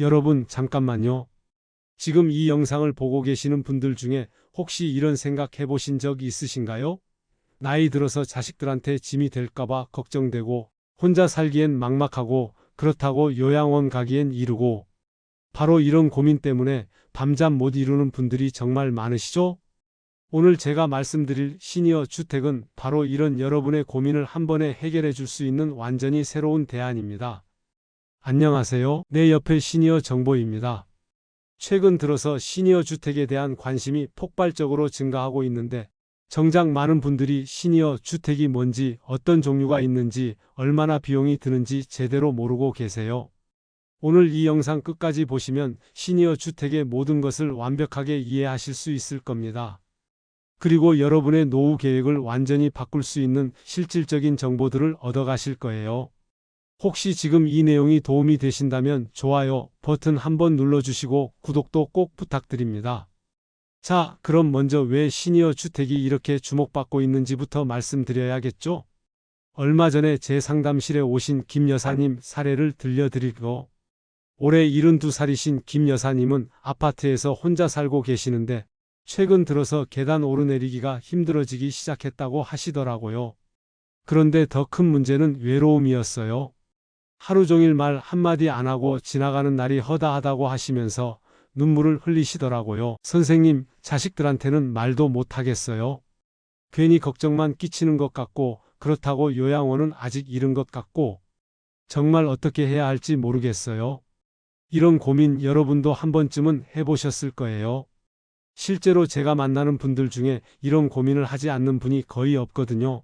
여러분, 잠깐만요. 지금 이 영상을 보고 계시는 분들 중에 혹시 이런 생각 해보신 적 있으신가요? 나이 들어서 자식들한테 짐이 될까봐 걱정되고, 혼자 살기엔 막막하고, 그렇다고 요양원 가기엔 이르고, 바로 이런 고민 때문에 밤잠 못 이루는 분들이 정말 많으시죠? 오늘 제가 말씀드릴 시니어 주택은 바로 이런 여러분의 고민을 한 번에 해결해 줄 수 있는 완전히 새로운 대안입니다. 안녕하세요. 내 옆에 시니어 정보입니다. 최근 들어서 시니어 주택에 대한 관심이 폭발적으로 증가하고 있는데, 정작 많은 분들이 시니어 주택이 뭔지, 어떤 종류가 있는지, 얼마나 비용이 드는지 제대로 모르고 계세요. 오늘 이 영상 끝까지 보시면 시니어 주택의 모든 것을 완벽하게 이해하실 수 있을 겁니다. 그리고 여러분의 노후 계획을 완전히 바꿀 수 있는 실질적인 정보들을 얻어가실 거예요. 혹시 지금 이 내용이 도움이 되신다면 좋아요 버튼 한번 눌러주시고 구독도 꼭 부탁드립니다. 자, 그럼 먼저 왜 시니어 주택이 이렇게 주목받고 있는지부터 말씀드려야겠죠? 얼마 전에 제 상담실에 오신 김 여사님 사례를 들려드리고, 올해 72살이신 김 여사님은 아파트에서 혼자 살고 계시는데 최근 들어서 계단 오르내리기가 힘들어지기 시작했다고 하시더라고요. 그런데 더 큰 문제는 외로움이었어요. 하루 종일 말 한마디 안 하고 지나가는 날이 허다하다고 하시면서 눈물을 흘리시더라고요. 선생님, 자식들한테는 말도 못 하겠어요. 괜히 걱정만 끼치는 것 같고, 그렇다고 요양원은 아직 이른 것 같고, 정말 어떻게 해야 할지 모르겠어요. 이런 고민 여러분도 한 번쯤은 해보셨을 거예요. 실제로 제가 만나는 분들 중에 이런 고민을 하지 않는 분이 거의 없거든요.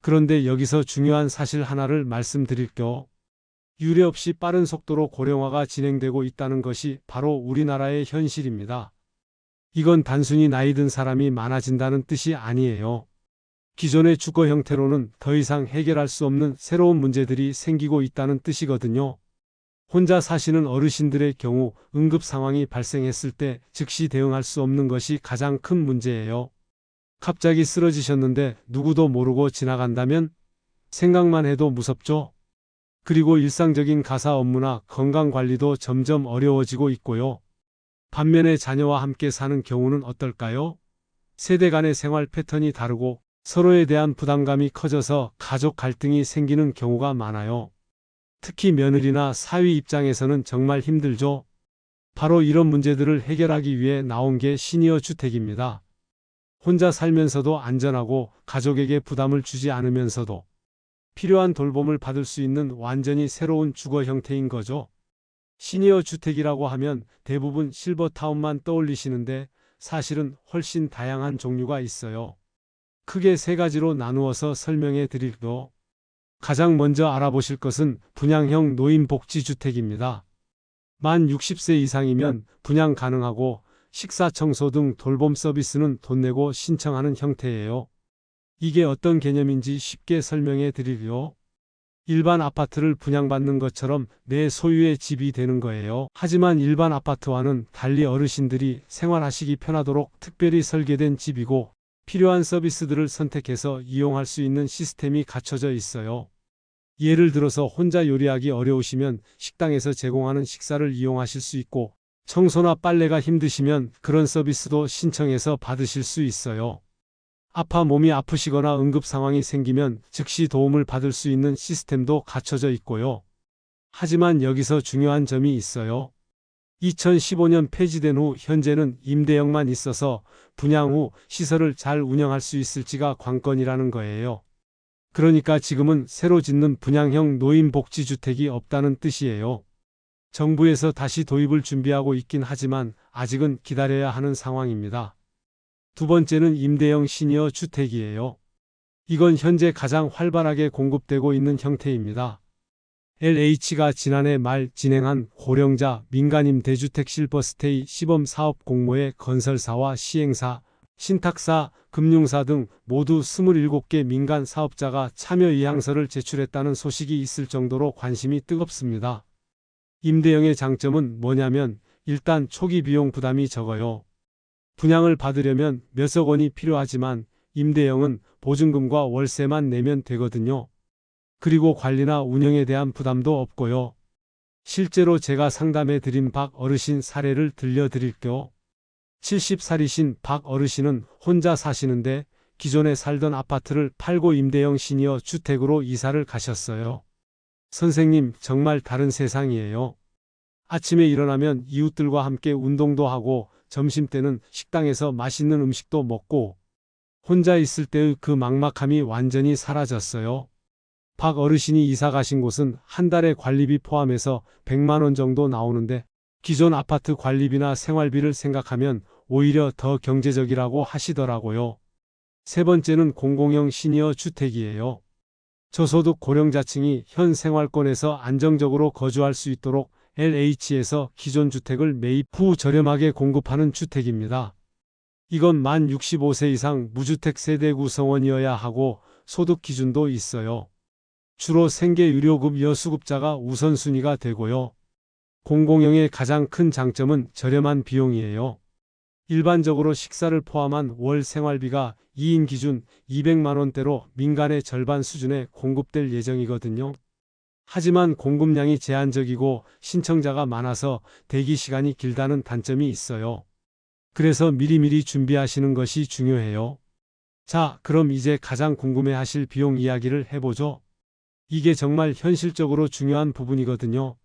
그런데 여기서 중요한 사실 하나를 말씀드릴게요. 유례없이 빠른 속도로 고령화가 진행되고 있다는 것이 바로 우리나라의 현실입니다. 이건 단순히 나이 든 사람이 많아진다는 뜻이 아니에요. 기존의 주거 형태로는 더 이상 해결할 수 없는 새로운 문제들이 생기고 있다는 뜻이거든요. 혼자 사시는 어르신들의 경우 응급 상황이 발생했을 때 즉시 대응할 수 없는 것이 가장 큰 문제예요. 갑자기 쓰러지셨는데 누구도 모르고 지나간다면 생각만 해도 무섭죠? 그리고 일상적인 가사 업무나 건강 관리도 점점 어려워지고 있고요. 반면에 자녀와 함께 사는 경우는 어떨까요? 세대 간의 생활 패턴이 다르고 서로에 대한 부담감이 커져서 가족 갈등이 생기는 경우가 많아요. 특히 며느리나 사위 입장에서는 정말 힘들죠. 바로 이런 문제들을 해결하기 위해 나온 게 시니어 주택입니다. 혼자 살면서도 안전하고 가족에게 부담을 주지 않으면서도 필요한 돌봄을 받을 수 있는 완전히 새로운 주거 형태인 거죠. 시니어 주택이라고 하면 대부분 실버타운만 떠올리시는데 사실은 훨씬 다양한 종류가 있어요. 크게 세 가지로 나누어서 설명해 드릴게요. 가장 먼저 알아보실 것은 분양형 노인복지주택입니다. 만 60세 이상이면 분양 가능하고 식사, 청소 등 돌봄 서비스는 돈 내고 신청하는 형태예요. 이게 어떤 개념인지 쉽게 설명해 드리려. 일반 아파트를 분양받는 것처럼 내 소유의 집이 되는 거예요. 하지만 일반 아파트와는 달리 어르신들이 생활하시기 편하도록 특별히 설계된 집이고, 필요한 서비스들을 선택해서 이용할 수 있는 시스템이 갖춰져 있어요. 예를 들어서 혼자 요리하기 어려우시면 식당에서 제공하는 식사를 이용하실 수 있고, 청소나 빨래가 힘드시면 그런 서비스도 신청해서 받으실 수 있어요. 몸이 아프시거나 응급 상황이 생기면 즉시 도움을 받을 수 있는 시스템도 갖춰져 있고요. 하지만 여기서 중요한 점이 있어요. 2015년 폐지된 후 현재는 임대형만 있어서 분양 후 시설을 잘 운영할 수 있을지가 관건이라는 거예요. 그러니까 지금은 새로 짓는 분양형 노인복지주택이 없다는 뜻이에요. 정부에서 다시 도입을 준비하고 있긴 하지만 아직은 기다려야 하는 상황입니다. 두 번째는 임대형 시니어 주택이에요. 이건 현재 가장 활발하게 공급되고 있는 형태입니다. LH가 지난해 말 진행한 고령자 민간임대주택 실버스테이 시범사업 공모에 건설사와 시행사, 신탁사, 금융사 등 모두 27개 민간 사업자가 참여 의향서를 제출했다는 소식이 있을 정도로 관심이 뜨겁습니다. 임대형의 장점은 뭐냐면 일단 초기 비용 부담이 적어요. 분양을 받으려면 몇억 원이 필요하지만 임대형은 보증금과 월세만 내면 되거든요. 그리고 관리나 운영에 대한 부담도 없고요. 실제로 제가 상담해 드린 박 어르신 사례를 들려드릴게요. 70살이신 박 어르신은 혼자 사시는데 기존에 살던 아파트를 팔고 임대형 시니어 주택으로 이사를 가셨어요. 선생님, 정말 다른 세상이에요. 아침에 일어나면 이웃들과 함께 운동도 하고 점심때는 식당에서 맛있는 음식도 먹고 혼자 있을 때의 그 막막함이 완전히 사라졌어요. 박 어르신이 이사 가신 곳은 한 달에 관리비 포함해서 100만 원 정도 나오는데 기존 아파트 관리비나 생활비를 생각하면 오히려 더 경제적이라고 하시더라고요. 세 번째는 공공형 시니어 주택이에요. 저소득 고령자층이 현 생활권에서 안정적으로 거주할 수 있도록 LH에서 기존 주택을 매입 후 저렴하게 공급하는 주택입니다. 이건 만 65세 이상 무주택 세대 구성원이어야 하고 소득 기준도 있어요. 주로 생계 유료급 여수급자가 우선순위가 되고요. 공공형의 가장 큰 장점은 저렴한 비용이에요. 일반적으로 식사를 포함한 월 생활비가 2인 기준 200만 원대로 민간의 절반 수준에 공급될 예정이거든요. 하지만 공급량이 제한적이고 신청자가 많아서 대기 시간이 길다는 단점이 있어요. 그래서 미리미리 준비하시는 것이 중요해요. 자, 그럼 이제 가장 궁금해하실 비용 이야기를 해보죠. 이게 정말 현실적으로 중요한 부분이거든요.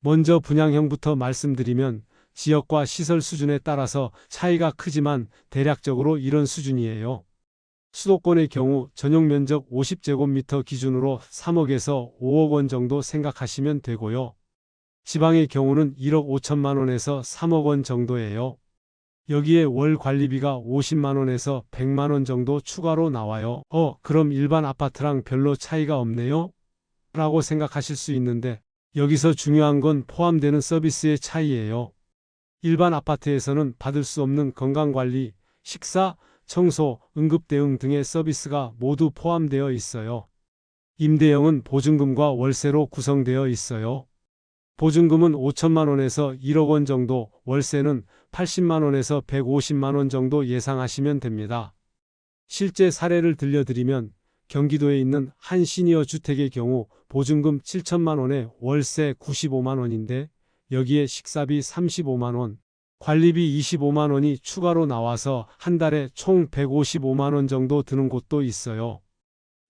먼저 분양형부터 말씀드리면 지역과 시설 수준에 따라서 차이가 크지만 대략적으로 이런 수준이에요. 수도권의 경우 전용 면적 50제곱미터 기준으로 3억에서 5억 원 정도 생각하시면 되고요. 지방의 경우는 1억 5천만 원에서 3억 원 정도예요. 여기에 월 관리비가 50만 원에서 100만 원 정도 추가로 나와요. 그럼 일반 아파트랑 별로 차이가 없네요? 라고 생각하실 수 있는데 여기서 중요한 건 포함되는 서비스의 차이예요. 일반 아파트에서는 받을 수 없는 건강관리, 식사, 청소, 응급대응 등의 서비스가 모두 포함되어 있어요. 임대형은 보증금과 월세로 구성되어 있어요. 보증금은 5천만 원에서 1억 원 정도, 월세는 80만 원에서 150만 원 정도 예상하시면 됩니다. 실제 사례를 들려드리면 경기도에 있는 한 시니어 주택의 경우 보증금 7천만 원에 월세 95만 원인데 여기에 식사비 35만 원, 관리비 25만 원이 추가로 나와서 한 달에 총 155만 원 정도 드는 곳도 있어요.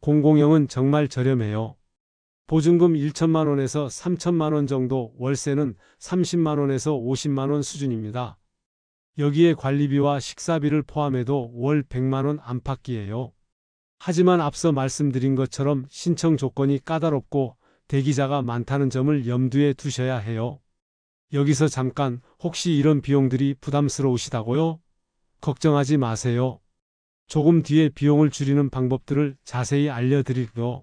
공공형은 정말 저렴해요. 보증금 1천만 원에서 3천만 원 정도, 월세는 30만 원에서 50만 원 수준입니다. 여기에 관리비와 식사비를 포함해도 월 100만 원 안팎이에요. 하지만 앞서 말씀드린 것처럼 신청 조건이 까다롭고 대기자가 많다는 점을 염두에 두셔야 해요. 여기서 잠깐, 혹시 이런 비용들이 부담스러우시다고요? 걱정하지 마세요. 조금 뒤에 비용을 줄이는 방법들을 자세히 알려드릴게요.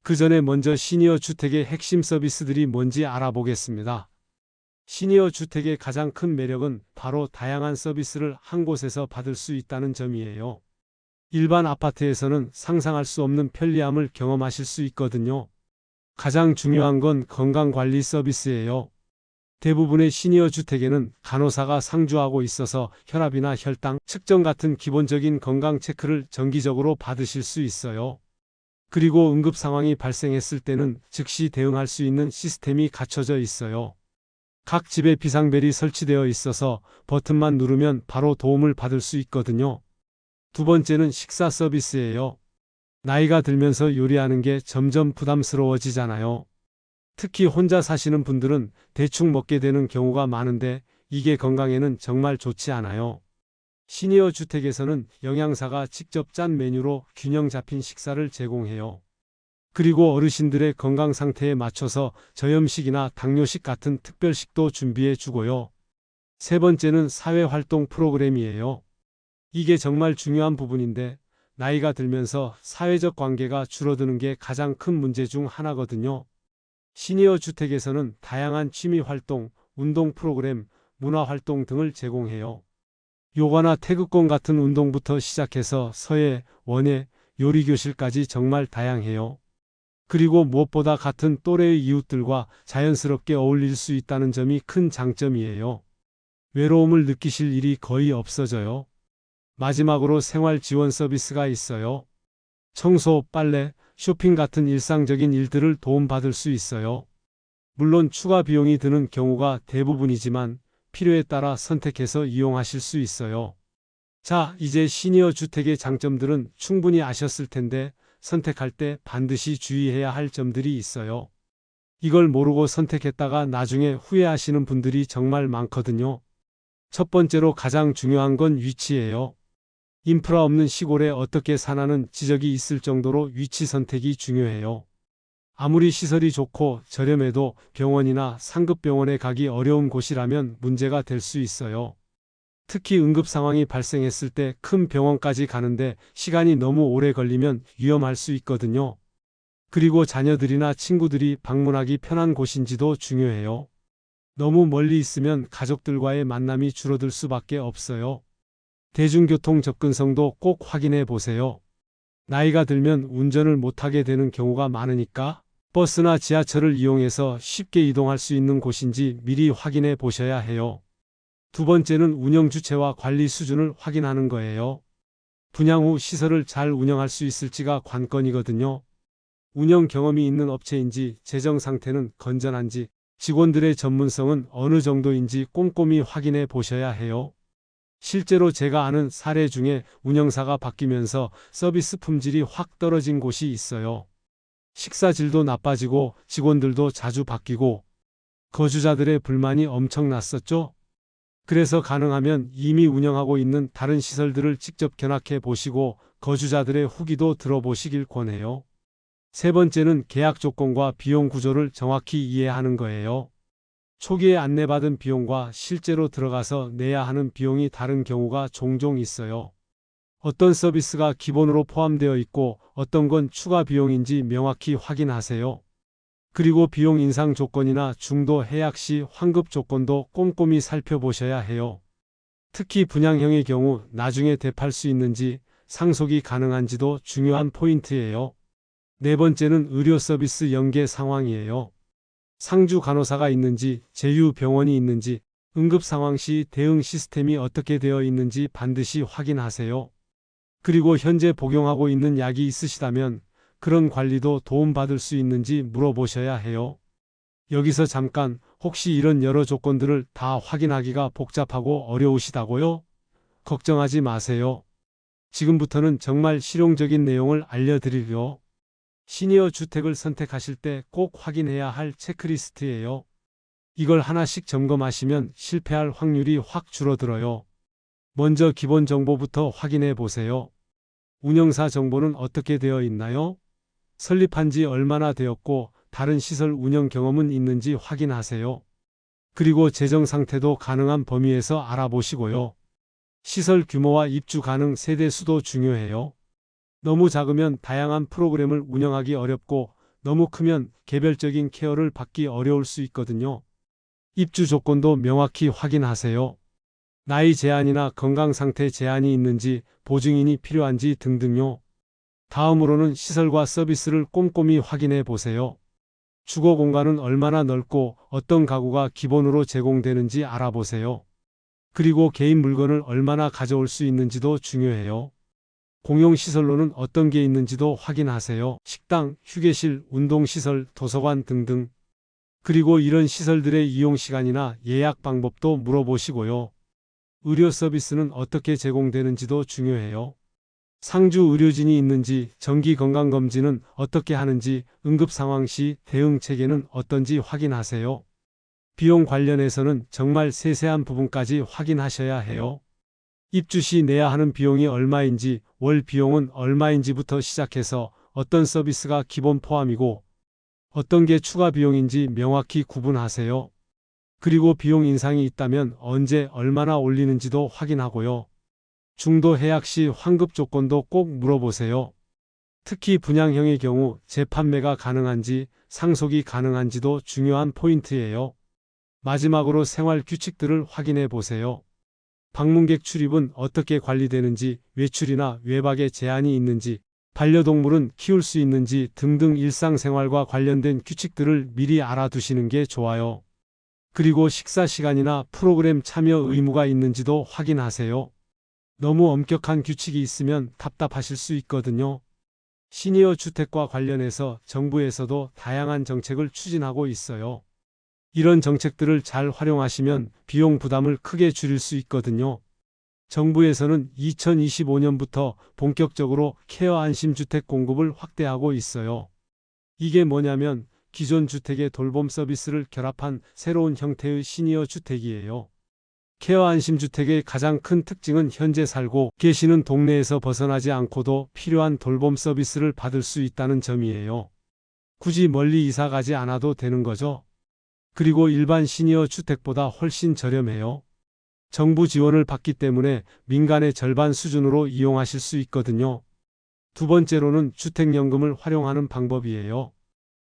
그 전에 먼저 시니어 주택의 핵심 서비스들이 뭔지 알아보겠습니다. 시니어 주택의 가장 큰 매력은 바로 다양한 서비스를 한 곳에서 받을 수 있다는 점이에요. 일반 아파트에서는 상상할 수 없는 편리함을 경험하실 수 있거든요. 가장 중요한 건 건강관리 서비스예요. 대부분의 시니어 주택에는 간호사가 상주하고 있어서 혈압이나 혈당 측정 같은 기본적인 건강 체크를 정기적으로 받으실 수 있어요. 그리고 응급 상황이 발생했을 때는 즉시 대응할 수 있는 시스템이 갖춰져 있어요. 각 집에 비상벨이 설치되어 있어서 버튼만 누르면 바로 도움을 받을 수 있거든요. 두 번째는 식사 서비스예요. 나이가 들면서 요리하는 게 점점 부담스러워지잖아요. 특히 혼자 사시는 분들은 대충 먹게 되는 경우가 많은데 이게 건강에는 정말 좋지 않아요. 시니어 주택에서는 영양사가 직접 짠 메뉴로 균형 잡힌 식사를 제공해요. 그리고 어르신들의 건강 상태에 맞춰서 저염식이나 당뇨식 같은 특별식도 준비해 주고요. 세 번째는 사회활동 프로그램이에요. 이게 정말 중요한 부분인데 나이가 들면서 사회적 관계가 줄어드는 게 가장 큰 문제 중 하나거든요. 시니어 주택에서는 다양한 취미 활동, 운동 프로그램, 문화 활동 등을 제공해요. 요가나 태극권 같은 운동부터 시작해서 서예, 원예, 요리 교실까지 정말 다양해요. 그리고 무엇보다 같은 또래의 이웃들과 자연스럽게 어울릴 수 있다는 점이 큰 장점이에요. 외로움을 느끼실 일이 거의 없어져요. 마지막으로 생활 지원 서비스가 있어요. 청소, 빨래, 쇼핑 같은 일상적인 일들을 도움받을 수 있어요. 물론 추가 비용이 드는 경우가 대부분이지만 필요에 따라 선택해서 이용하실 수 있어요. 자, 이제 시니어 주택의 장점들은 충분히 아셨을 텐데 선택할 때 반드시 주의해야 할 점들이 있어요. 이걸 모르고 선택했다가 나중에 후회하시는 분들이 정말 많거든요. 첫 번째로 가장 중요한 건 위치예요. 인프라 없는 시골에 어떻게 사나는 지적이 있을 정도로 위치 선택이 중요해요. 아무리 시설이 좋고 저렴해도 병원이나 상급병원에 가기 어려운 곳이라면 문제가 될 수 있어요. 특히 응급 상황이 발생했을 때 큰 병원까지 가는데 시간이 너무 오래 걸리면 위험할 수 있거든요. 그리고 자녀들이나 친구들이 방문하기 편한 곳인지도 중요해요. 너무 멀리 있으면 가족들과의 만남이 줄어들 수밖에 없어요. 대중교통 접근성도 꼭 확인해 보세요. 나이가 들면 운전을 못하게 되는 경우가 많으니까 버스나 지하철을 이용해서 쉽게 이동할 수 있는 곳인지 미리 확인해 보셔야 해요. 두 번째는 운영 주체와 관리 수준을 확인하는 거예요. 분양 후 시설을 잘 운영할 수 있을지가 관건이거든요. 운영 경험이 있는 업체인지, 재정 상태는 건전한지, 직원들의 전문성은 어느 정도인지 꼼꼼히 확인해 보셔야 해요. 실제로 제가 아는 사례 중에 운영사가 바뀌면서 서비스 품질이 확 떨어진 곳이 있어요. 식사 질도 나빠지고 직원들도 자주 바뀌고 거주자들의 불만이 엄청났었죠. 그래서 가능하면 이미 운영하고 있는 다른 시설들을 직접 견학해 보시고 거주자들의 후기도 들어보시길 권해요. 세 번째는 계약 조건과 비용 구조를 정확히 이해하는 거예요. 초기에 안내받은 비용과 실제로 들어가서 내야 하는 비용이 다른 경우가 종종 있어요. 어떤 서비스가 기본으로 포함되어 있고 어떤 건 추가 비용인지 명확히 확인하세요. 그리고 비용 인상 조건이나 중도 해약 시 환급 조건도 꼼꼼히 살펴보셔야 해요. 특히 분양형의 경우 나중에 되팔 수 있는지 상속이 가능한지도 중요한 포인트예요. 네 번째는 의료 서비스 연계 상황이에요. 상주 간호사가 있는지, 제휴 병원이 있는지, 응급 상황 시 대응 시스템이 어떻게 되어 있는지 반드시 확인하세요. 그리고 현재 복용하고 있는 약이 있으시다면 그런 관리도 도움받을 수 있는지 물어보셔야 해요. 여기서 잠깐, 혹시 이런 여러 조건들을 다 확인하기가 복잡하고 어려우시다고요? 걱정하지 마세요. 지금부터는 정말 실용적인 내용을 알려드리려. 시니어 주택을 선택하실 때 꼭 확인해야 할 체크리스트예요. 이걸 하나씩 점검하시면 실패할 확률이 확 줄어들어요. 먼저 기본 정보부터 확인해 보세요. 운영사 정보는 어떻게 되어 있나요? 설립한 지 얼마나 되었고 다른 시설 운영 경험은 있는지 확인하세요. 그리고 재정 상태도 가능한 범위에서 알아보시고요. 시설 규모와 입주 가능 세대 수도 중요해요. 너무 작으면 다양한 프로그램을 운영하기 어렵고 너무 크면 개별적인 케어를 받기 어려울 수 있거든요. 입주 조건도 명확히 확인하세요. 나이 제한이나 건강 상태 제한이 있는지, 보증인이 필요한지 등등요. 다음으로는 시설과 서비스를 꼼꼼히 확인해 보세요. 주거 공간은 얼마나 넓고 어떤 가구가 기본으로 제공되는지 알아보세요. 그리고 개인 물건을 얼마나 가져올 수 있는지도 중요해요. 공용시설로는 어떤 게 있는지도 확인하세요. 식당, 휴게실, 운동시설, 도서관 등등. 그리고 이런 시설들의 이용 시간이나 예약 방법도 물어보시고요. 의료 서비스는 어떻게 제공되는지도 중요해요. 상주 의료진이 있는지, 정기 건강검진은 어떻게 하는지, 응급 상황 시 대응 체계는 어떤지 확인하세요. 비용 관련해서는 정말 세세한 부분까지 확인하셔야 해요. 입주 시 내야 하는 비용이 얼마인지, 월 비용은 얼마인지부터 시작해서 어떤 서비스가 기본 포함이고 어떤 게 추가 비용인지 명확히 구분하세요. 그리고 비용 인상이 있다면 언제 얼마나 올리는지도 확인하고요. 중도 해약 시 환급 조건도 꼭 물어보세요. 특히 분양형의 경우 재판매가 가능한지, 상속이 가능한지도 중요한 포인트예요. 마지막으로 생활 규칙들을 확인해 보세요. 방문객 출입은 어떻게 관리되는지, 외출이나 외박에 제한이 있는지, 반려동물은 키울 수 있는지 등등 일상생활과 관련된 규칙들을 미리 알아두시는 게 좋아요. 그리고 식사 시간이나 프로그램 참여 의무가 있는지도 확인하세요. 너무 엄격한 규칙이 있으면 답답하실 수 있거든요. 시니어 주택과 관련해서 정부에서도 다양한 정책을 추진하고 있어요. 이런 정책들을 잘 활용하시면 비용 부담을 크게 줄일 수 있거든요. 정부에서는 2025년부터 본격적으로 케어 안심주택 공급을 확대하고 있어요. 이게 뭐냐면 기존 주택의 돌봄 서비스를 결합한 새로운 형태의 시니어 주택이에요. 케어 안심주택의 가장 큰 특징은 현재 살고 계시는 동네에서 벗어나지 않고도 필요한 돌봄 서비스를 받을 수 있다는 점이에요. 굳이 멀리 이사 가지 않아도 되는 거죠. 그리고 일반 시니어 주택보다 훨씬 저렴해요. 정부 지원을 받기 때문에 민간의 절반 수준으로 이용하실 수 있거든요. 두 번째로는 주택연금을 활용하는 방법이에요.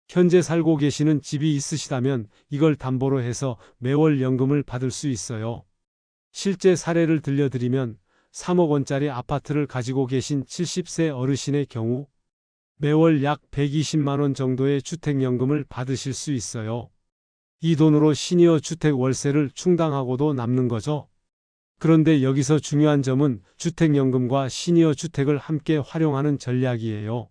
현재 살고 계시는 집이 있으시다면 이걸 담보로 해서 매월 연금을 받을 수 있어요. 실제 사례를 들려드리면 3억 원짜리 아파트를 가지고 계신 70세 어르신의 경우 매월 약 120만 원 정도의 주택연금을 받으실 수 있어요. 이 돈으로 시니어 주택 월세를 충당하고도 남는 거죠. 그런데 여기서 중요한 점은 주택연금과 시니어 주택을 함께 활용하는 전략이에요.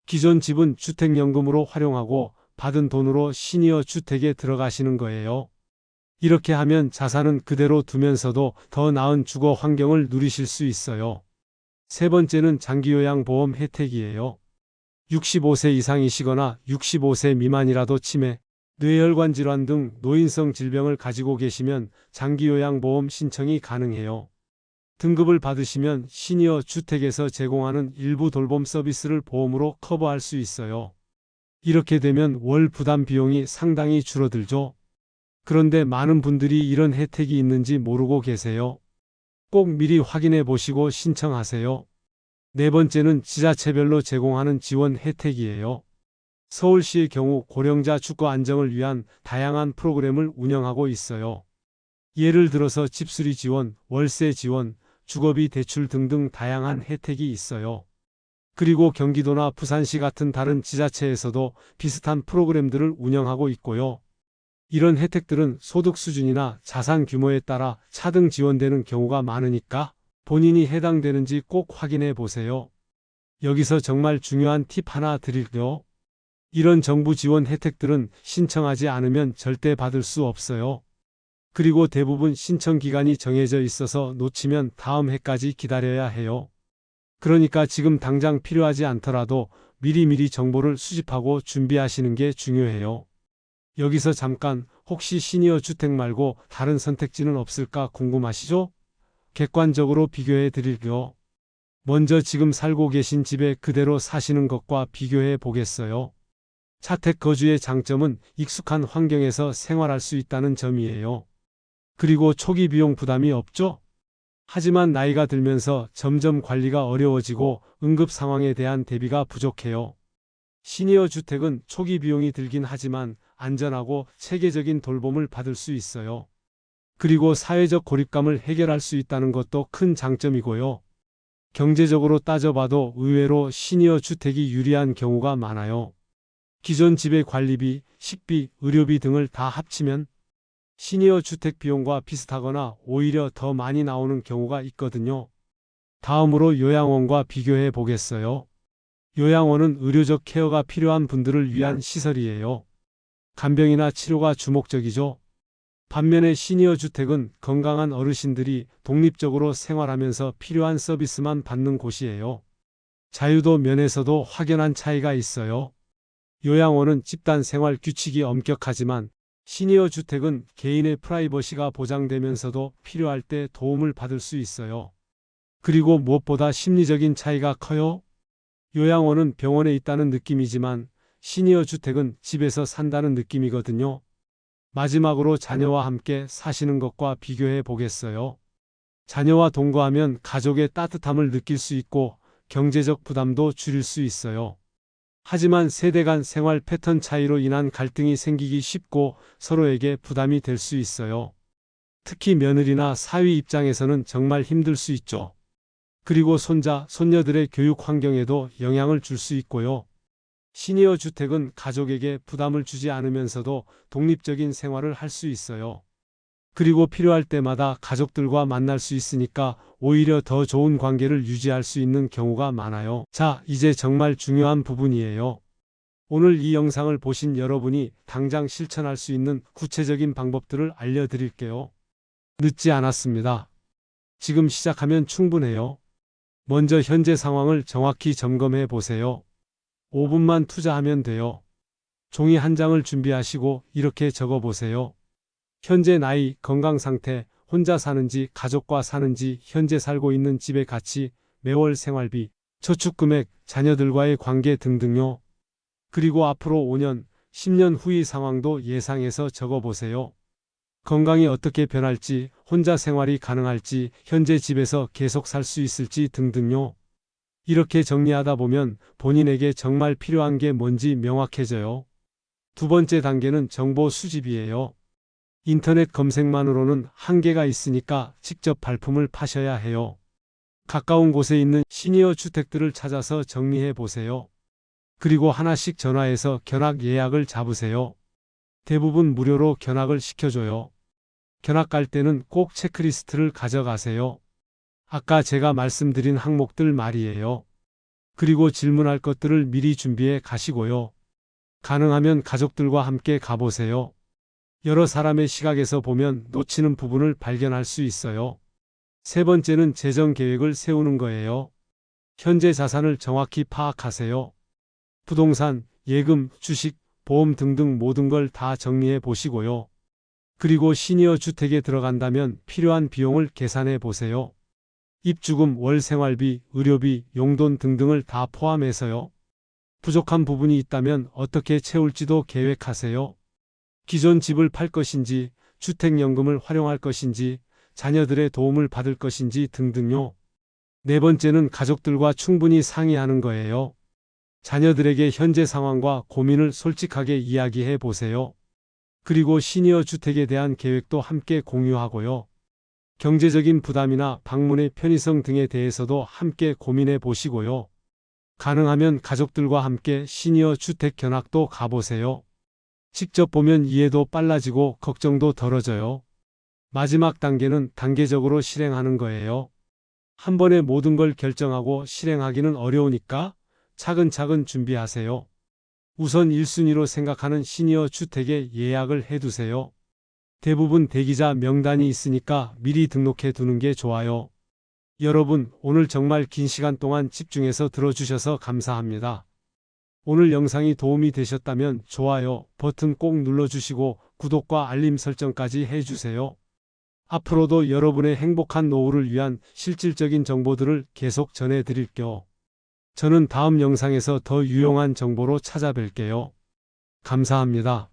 기존 집은 주택연금으로 활용하고 받은 돈으로 시니어 주택에 들어가시는 거예요. 이렇게 하면 자산은 그대로 두면서도 더 나은 주거 환경을 누리실 수 있어요. 세 번째는 장기요양보험 혜택이에요. 65세 이상이시거나 65세 미만이라도 치매, 뇌혈관 질환 등 노인성 질병을 가지고 계시면 장기요양보험 신청이 가능해요. 등급을 받으시면 시니어 주택에서 제공하는 일부 돌봄 서비스를 보험으로 커버할 수 있어요. 이렇게 되면 월 부담 비용이 상당히 줄어들죠. 그런데 많은 분들이 이런 혜택이 있는지 모르고 계세요. 꼭 미리 확인해 보시고 신청하세요. 네 번째는 지자체별로 제공하는 지원 혜택이에요. 서울시의 경우 고령자 주거 안정을 위한 다양한 프로그램을 운영하고 있어요. 예를 들어서 집수리 지원, 월세 지원, 주거비 대출 등등 다양한 혜택이 있어요. 그리고 경기도나 부산시 같은 다른 지자체에서도 비슷한 프로그램들을 운영하고 있고요. 이런 혜택들은 소득 수준이나 자산 규모에 따라 차등 지원되는 경우가 많으니까 본인이 해당되는지 꼭 확인해 보세요. 여기서 정말 중요한 팁 하나 드릴게요. 이런 정부 지원 혜택들은 신청하지 않으면 절대 받을 수 없어요. 그리고 대부분 신청 기간이 정해져 있어서 놓치면 다음 해까지 기다려야 해요. 그러니까 지금 당장 필요하지 않더라도 미리미리 정보를 수집하고 준비하시는 게 중요해요. 여기서 잠깐 혹시 시니어 주택 말고 다른 선택지는 없을까 궁금하시죠? 객관적으로 비교해 드릴게요. 먼저 지금 살고 계신 집에 그대로 사시는 것과 비교해 보겠어요. 자택 거주의 장점은 익숙한 환경에서 생활할 수 있다는 점이에요. 그리고 초기 비용 부담이 없죠? 하지만 나이가 들면서 점점 관리가 어려워지고 응급 상황에 대한 대비가 부족해요. 시니어 주택은 초기 비용이 들긴 하지만 안전하고 체계적인 돌봄을 받을 수 있어요. 그리고 사회적 고립감을 해결할 수 있다는 것도 큰 장점이고요. 경제적으로 따져봐도 의외로 시니어 주택이 유리한 경우가 많아요. 기존 집의 관리비, 식비, 의료비 등을 다 합치면 시니어 주택 비용과 비슷하거나 오히려 더 많이 나오는 경우가 있거든요. 다음으로 요양원과 비교해 보겠어요. 요양원은 의료적 케어가 필요한 분들을 위한 시설이에요. 간병이나 치료가 주목적이죠. 반면에 시니어 주택은 건강한 어르신들이 독립적으로 생활하면서 필요한 서비스만 받는 곳이에요. 자유도 면에서도 확연한 차이가 있어요. 요양원은 집단 생활 규칙이 엄격하지만 시니어 주택은 개인의 프라이버시가 보장되면서도 필요할 때 도움을 받을 수 있어요. 그리고 무엇보다 심리적인 차이가 커요. 요양원은 병원에 있다는 느낌이지만 시니어 주택은 집에서 산다는 느낌이거든요. 마지막으로 자녀와 함께 사시는 것과 비교해 보겠어요. 자녀와 동거하면 가족의 따뜻함을 느낄 수 있고 경제적 부담도 줄일 수 있어요. 하지만 세대 간 생활 패턴 차이로 인한 갈등이 생기기 쉽고 서로에게 부담이 될 수 있어요. 특히 며느리나 사위 입장에서는 정말 힘들 수 있죠. 그리고 손자, 손녀들의 교육 환경에도 영향을 줄 수 있고요. 시니어 주택은 가족에게 부담을 주지 않으면서도 독립적인 생활을 할 수 있어요. 그리고 필요할 때마다 가족들과 만날 수 있으니까 오히려 더 좋은 관계를 유지할 수 있는 경우가 많아요. 자, 이제 정말 중요한 부분이에요. 오늘 이 영상을 보신 여러분이 당장 실천할 수 있는 구체적인 방법들을 알려드릴게요. 늦지 않았습니다. 지금 시작하면 충분해요. 먼저 현재 상황을 정확히 점검해 보세요. 5분만 투자하면 돼요. 종이 한 장을 준비하시고 이렇게 적어 보세요. 현재 나이, 건강 상태, 혼자 사는지, 가족과 사는지, 현재 살고 있는 집의 가치, 매월 생활비, 저축 금액, 자녀들과의 관계 등등요. 그리고 앞으로 5년, 10년 후의 상황도 예상해서 적어 보세요. 건강이 어떻게 변할지, 혼자 생활이 가능할지, 현재 집에서 계속 살 수 있을지 등등요. 이렇게 정리하다 보면 본인에게 정말 필요한 게 뭔지 명확해져요. 두 번째 단계는 정보 수집이에요. 인터넷 검색만으로는 한계가 있으니까 직접 발품을 파셔야 해요. 가까운 곳에 있는 시니어 주택들을 찾아서 정리해 보세요. 그리고 하나씩 전화해서 견학 예약을 잡으세요. 대부분 무료로 견학을 시켜줘요. 견학 갈 때는 꼭 체크리스트를 가져가세요. 아까 제가 말씀드린 항목들 말이에요. 그리고 질문할 것들을 미리 준비해 가시고요. 가능하면 가족들과 함께 가보세요. 여러 사람의 시각에서 보면 놓치는 부분을 발견할 수 있어요. 세 번째는 재정 계획을 세우는 거예요. 현재 자산을 정확히 파악하세요. 부동산, 예금, 주식, 보험 등등 모든 걸 다 정리해 보시고요. 그리고 시니어 주택에 들어간다면 필요한 비용을 계산해 보세요. 입주금, 월 생활비, 의료비, 용돈 등등을 다 포함해서요. 부족한 부분이 있다면 어떻게 채울지도 계획하세요. 기존 집을 팔 것인지, 주택연금을 활용할 것인지, 자녀들의 도움을 받을 것인지 등등요. 네 번째는 가족들과 충분히 상의하는 거예요. 자녀들에게 현재 상황과 고민을 솔직하게 이야기해 보세요. 그리고 시니어 주택에 대한 계획도 함께 공유하고요. 경제적인 부담이나 방문의 편의성 등에 대해서도 함께 고민해 보시고요. 가능하면 가족들과 함께 시니어 주택 견학도 가보세요. 직접 보면 이해도 빨라지고 걱정도 덜어져요. 마지막 단계는 단계적으로 실행하는 거예요. 한 번에 모든 걸 결정하고 실행하기는 어려우니까 차근차근 준비하세요. 우선 1순위로 생각하는 시니어 주택에 예약을 해두세요. 대부분 대기자 명단이 있으니까 미리 등록해 두는 게 좋아요. 여러분, 오늘 정말 긴 시간 동안 집중해서 들어주셔서 감사합니다. 오늘 영상이 도움이 되셨다면 좋아요 버튼 꼭 눌러주시고 구독과 알림 설정까지 해주세요. 앞으로도 여러분의 행복한 노후를 위한 실질적인 정보들을 계속 전해드릴게요. 저는 다음 영상에서 더 유용한 정보로 찾아뵐게요. 감사합니다.